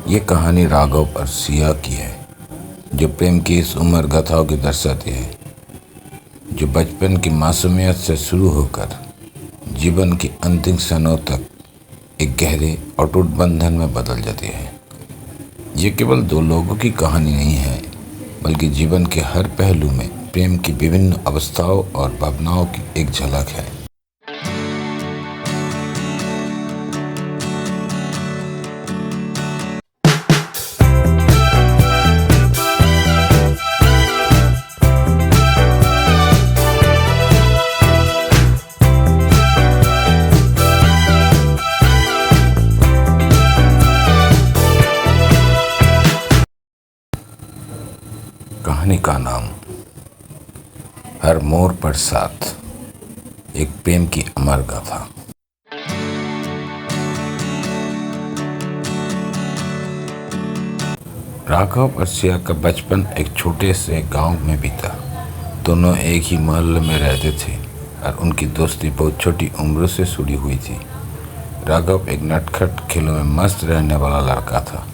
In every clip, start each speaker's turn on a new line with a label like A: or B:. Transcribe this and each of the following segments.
A: ये कहानी राघव और सिया की है, जो प्रेम की इस उम्र गाथाओं की दर्शाती है, जो बचपन की मासूमियत से शुरू होकर जीवन की अंतिम क्षणों तक एक गहरे अटूट बंधन में बदल जाती है। ये केवल दो लोगों की कहानी नहीं है, बल्कि जीवन के हर पहलू में प्रेम की विभिन्न अवस्थाओं और भावनाओं की एक झलक है। कहानी का नाम हर मोड़ पर साथ, एक प्रेम की अमर गाथा। राघव और सिया का बचपन एक छोटे से गांव में बीता। दोनों एक ही मोहल्ले में रहते थे और उनकी दोस्ती बहुत छोटी उम्र से शुरू हुई थी। राघव एक नटखट खेलों में मस्त रहने वाला लड़का था,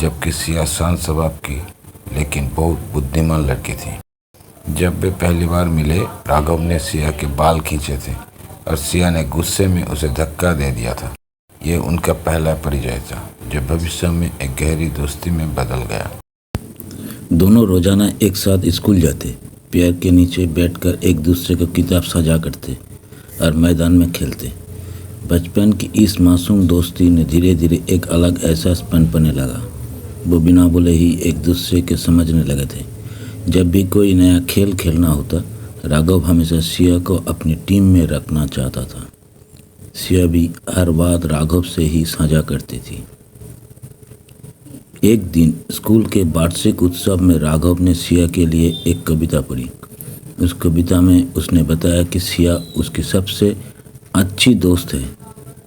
A: जबकि सिया शांत स्वभाव की लेकिन बहुत बुद्धिमान लड़की थी। जब वे पहली बार मिले, राघव ने सिया के बाल खींचे थे और सिया ने गुस्से में उसे धक्का दे दिया था। ये उनका पहला परिचय था, जो भविष्य में एक गहरी दोस्ती में बदल गया।
B: दोनों रोजाना एक साथ स्कूल जाते, पेड़ के नीचे बैठकर एक दूसरे को किताब साझा करते और मैदान में खेलते। बचपन की इस मासूम दोस्ती ने धीरे धीरे एक अलग एहसास पनपने लगा। वो बिना बोले ही एक दूसरे के समझने लगे थे। जब भी कोई नया खेल खेलना होता, राघव हमेशा सिया को अपनी टीम में रखना चाहता था। सिया भी हर बात राघव से ही साझा करती थी। एक दिन स्कूल के वार्षिक उत्सव में राघव ने सिया के लिए एक कविता पढ़ी। उस कविता में उसने बताया कि सिया उसकी सबसे अच्छी दोस्त है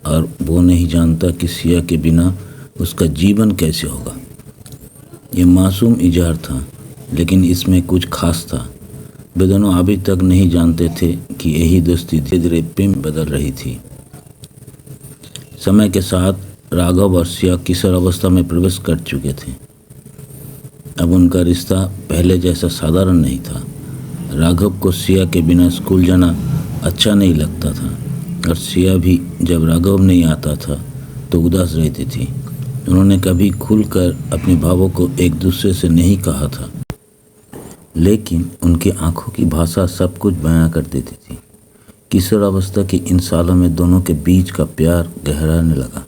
B: और वो नहीं जानता कि सिया के बिना उसका जीवन कैसे होगा। ये मासूम इजहार था, लेकिन इसमें कुछ खास था। वे दोनों अभी तक नहीं जानते थे कि यही दोस्ती धीरे धीरे प्रेम बदल रही थी। समय के साथ राघव और सिया किशोर अवस्था में प्रवेश कर चुके थे। अब उनका रिश्ता पहले जैसा साधारण नहीं था। राघव को सिया के बिना स्कूल जाना अच्छा नहीं लगता था और सिया भी जब राघव नहीं आता था तो उदास रहती थी। उन्होंने कभी खुलकर अपने भावों को एक दूसरे से नहीं कहा था, लेकिन उनकी आंखों की भाषा सब कुछ बयां कर देती थी। किशोर अवस्था की इन सालों में दोनों के बीच का प्यार गहराने लगा।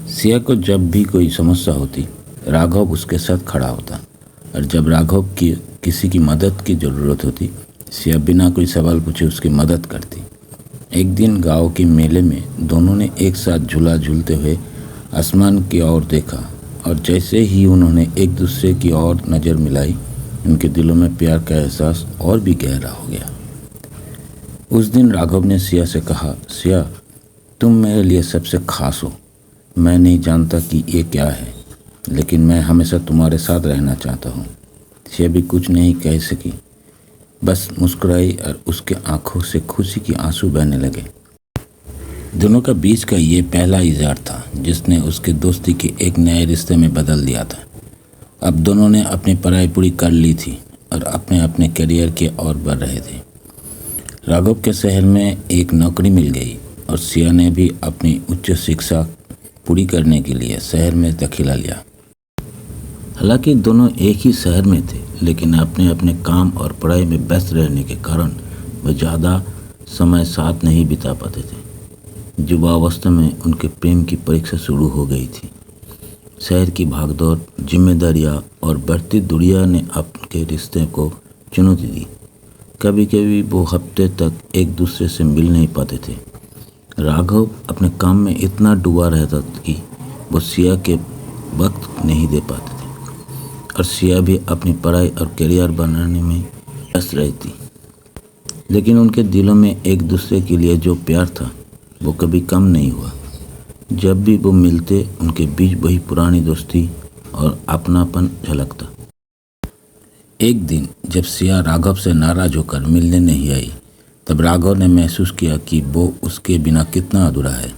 B: सिया को जब भी कोई समस्या होती, राघव उसके साथ खड़ा होता, और जब राघव की किसी की मदद की ज़रूरत होती, सिया बिना कोई सवाल पूछे उसकी मदद करती। एक दिन गांव के मेले में दोनों ने एक साथ झूला झूलते हुए आसमान की ओर देखा, और जैसे ही उन्होंने एक दूसरे की ओर नज़र मिलाई, उनके दिलों में प्यार का एहसास और भी गहरा हो गया। उस दिन राघव ने सिया से कहा, सिया, तुम मेरे लिए सबसे खास हो। मैं नहीं जानता कि ये क्या है, लेकिन मैं हमेशा तुम्हारे साथ रहना चाहता हूँ। सिया भी कुछ नहीं कह सकी, बस मुस्कुराई और उसके आंखों से खुशी के आंसू बहने लगे। दोनों का बीच का ये पहला इजहार था, जिसने उसके दोस्ती के एक नए रिश्ते में बदल दिया था। अब दोनों ने अपनी पढ़ाई पूरी कर ली थी और अपने अपने करियर की ओर बढ़ रहे थे। राघव के शहर में एक नौकरी मिल गई और सिया ने भी अपनी उच्च शिक्षा पूरी करने के लिए शहर में दाखिला लिया। हालांकि दोनों एक ही शहर में थे, लेकिन अपने अपने काम और पढ़ाई में व्यस्त रहने के कारण वे ज़्यादा समय साथ नहीं बिता पाते थे। युवावस्था में उनके प्रेम की परीक्षा शुरू हो गई थी। शहर की भागदौड़, जिम्मेदारियां और बढ़ती दूरियां ने आपके रिश्ते को चुनौती दी। कभी कभी वो हफ्ते तक एक दूसरे से मिल नहीं पाते थे। राघव अपने काम में इतना डूबा रहता कि वो सिया के वक्त नहीं दे पाते थे, और सिया भी अपनी पढ़ाई और करियर बनाने में व्यस्त रहती। लेकिन उनके दिलों में एक दूसरे के लिए जो प्यार था, वो कभी कम नहीं हुआ। जब भी वो मिलते, उनके बीच वही पुरानी दोस्ती और अपनापन झलकता। एक दिन जब सिया राघव से नाराज होकर मिलने नहीं आई, तब राघव ने महसूस किया कि वो उसके बिना कितना अधूरा है।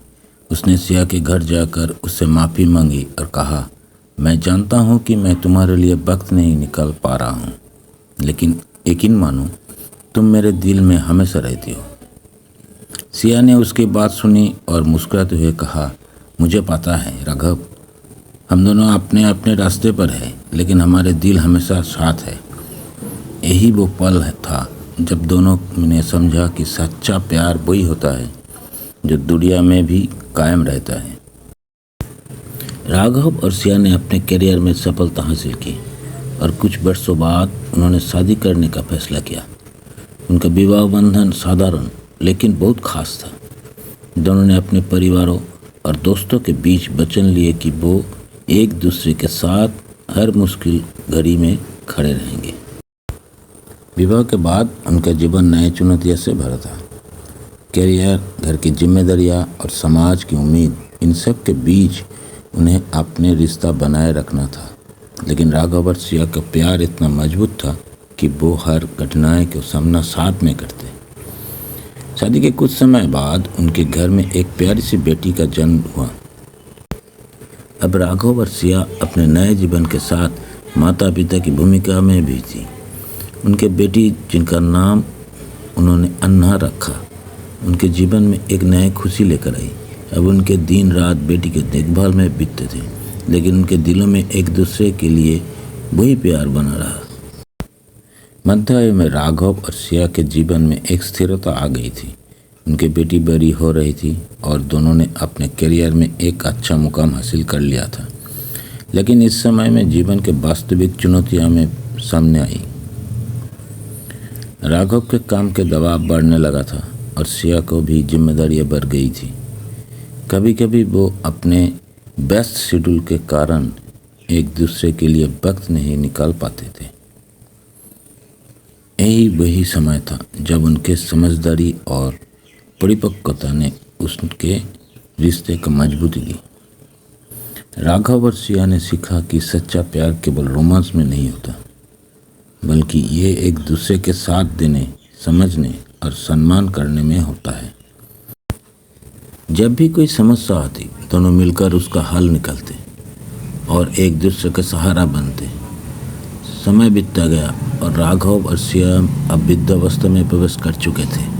B: उसने सिया के घर जाकर उससे माफ़ी मांगी और कहा, मैं जानता हूँ कि मैं तुम्हारे लिए वक्त नहीं निकाल पा रहा हूँ, लेकिन यकीन मानो तुम मेरे दिल में हमेशा रहती हो। सिया ने उसकी बात सुनी और मुस्कुराते हुए कहा, मुझे पता है राघव, हम दोनों अपने अपने रास्ते पर हैं, लेकिन हमारे दिल हमेशा साथ है। यही वो पल था जब दोनों ने समझा कि सच्चा प्यार वही होता है जो दुनिया में भी कायम रहता है। राघव और सिया ने अपने करियर में सफलता हासिल की और कुछ वर्षों बाद उन्होंने शादी करने का फैसला किया। उनका विवाह बंधन साधारण लेकिन बहुत खास था। दोनों ने अपने परिवारों और दोस्तों के बीच वचन लिए कि वो एक दूसरे के साथ हर मुश्किल घड़ी में खड़े रहेंगे। विवाह के बाद उनका जीवन नए चुनौतियों से भरा था। करियर, घर की जिम्मेदारियां और समाज की उम्मीद, इन सब के बीच उन्हें अपने रिश्ता बनाए रखना था। लेकिन राघव और सिया का प्यार इतना मजबूत था कि वो हर कठिनाई का सामना साथ में करते। शादी के कुछ समय बाद उनके घर में एक प्यारी सी बेटी का जन्म हुआ। अब राघव और सिया अपने नए जीवन के साथ माता पिता की भूमिका में भी थी। उनके बेटी, जिनका नाम उन्होंने अन्ना रखा, उनके जीवन में एक नई खुशी लेकर आई। अब उनके दिन रात बेटी के देखभाल में बीतते थे, लेकिन उनके दिलों में एक दूसरे के लिए वही प्यार बना रहा। मध्य आयु में राघव और सिया के जीवन में एक स्थिरता आ गई थी। उनकी बेटी बड़ी हो रही थी और दोनों ने अपने करियर में एक अच्छा मुकाम हासिल कर लिया था। लेकिन इस समय में जीवन के वास्तविक चुनौतियां में सामने आई। राघव के काम के दबाव बढ़ने लगा था और सिया को भी जिम्मेदारियां बढ़ गई थी। कभी कभी वो अपने व्यस्त शेड्यूल के कारण एक दूसरे के लिए वक्त नहीं निकाल पाते थे। यही वही समय था जब उनके समझदारी और परिपक्वता ने उसके रिश्ते को मजबूती दी। राघव और सिया ने सीखा कि सच्चा प्यार केवल रोमांस में नहीं होता, बल्कि ये एक दूसरे के साथ देने, समझने और सम्मान करने में होता है। जब भी कोई समस्या आती, दोनों मिलकर उसका हल निकालते और एक दूसरे का सहारा बनते। समय बीतता गया और राघव और सिया अब वृद्धावस्था में प्रवेश कर चुके थे।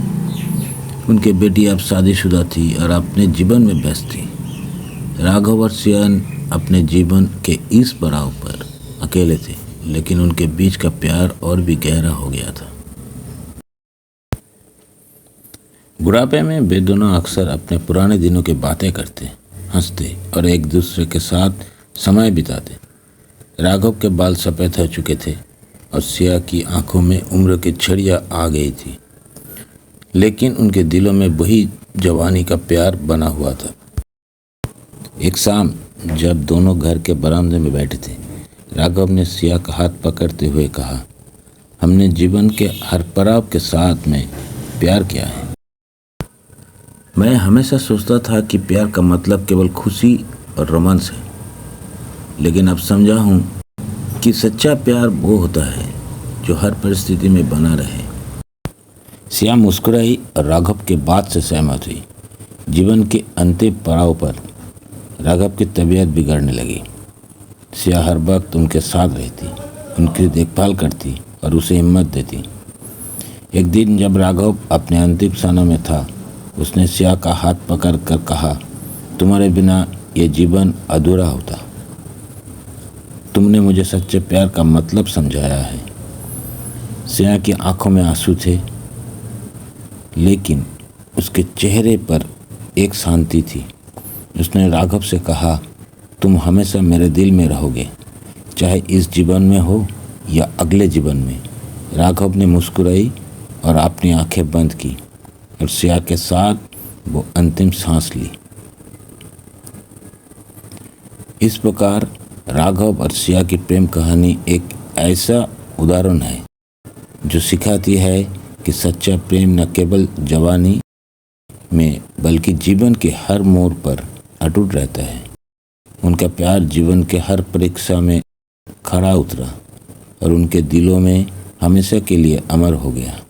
B: उनकी बेटी अब शादीशुदा थी और अपने जीवन में व्यस्त थी। राघव और सिया अपने जीवन के इस पड़ाव पर अकेले थे, लेकिन उनके बीच का प्यार और भी गहरा हो गया था। बुढ़ापे में वे दोनों अक्सर अपने पुराने दिनों की बातें करते, हंसते और एक दूसरे के साथ समय बिताते। राघव के बाल सफ़ेद हो चुके थे और सिया की आंखों में उम्र की छड़ियाँ आ गई थी, लेकिन उनके दिलों में वही जवानी का प्यार बना हुआ था। एक शाम जब दोनों घर के बरामदे में बैठे थे, राघव ने सिया का हाथ पकड़ते हुए कहा, हमने जीवन के हर पड़ाव के साथ में प्यार किया है। मैं हमेशा सोचता था कि प्यार का मतलब केवल खुशी और रोमांस है, लेकिन अब समझा हूँ कि सच्चा प्यार वो होता है जो हर परिस्थिति में बना रहे। सिया मुस्कुराई और राघव के बात से सहमत हुई। जीवन के अंतिम पड़ाव पर राघव की तबीयत बिगड़ने लगी। सिया हर वक्त उनके साथ रहती, उनकी देखभाल करती और उसे हिम्मत देती। एक दिन जब राघव अपने अंतिम क्षणों में था, उसने सिया का हाथ पकड़ कर कहा, तुम्हारे बिना ये जीवन अधूरा होता। तुमने मुझे सच्चे प्यार का मतलब समझाया है। सिया की आंखों में आंसू थे, लेकिन उसके चेहरे पर एक शांति थी। उसने राघव से कहा, तुम हमेशा मेरे दिल में रहोगे, चाहे इस जीवन में हो या अगले जीवन में। राघव ने मुस्कुराई और अपनी आंखें बंद की और सिया के साथ वो अंतिम सांस ली। इस प्रकार राघव और सिया की प्रेम कहानी एक ऐसा उदाहरण है जो सिखाती है कि सच्चा प्रेम न केवल जवानी में बल्कि जीवन के हर मोड़ पर अटूट रहता है। उनका प्यार जीवन के हर परीक्षा में खरा उतरा और उनके दिलों में हमेशा के लिए अमर हो गया।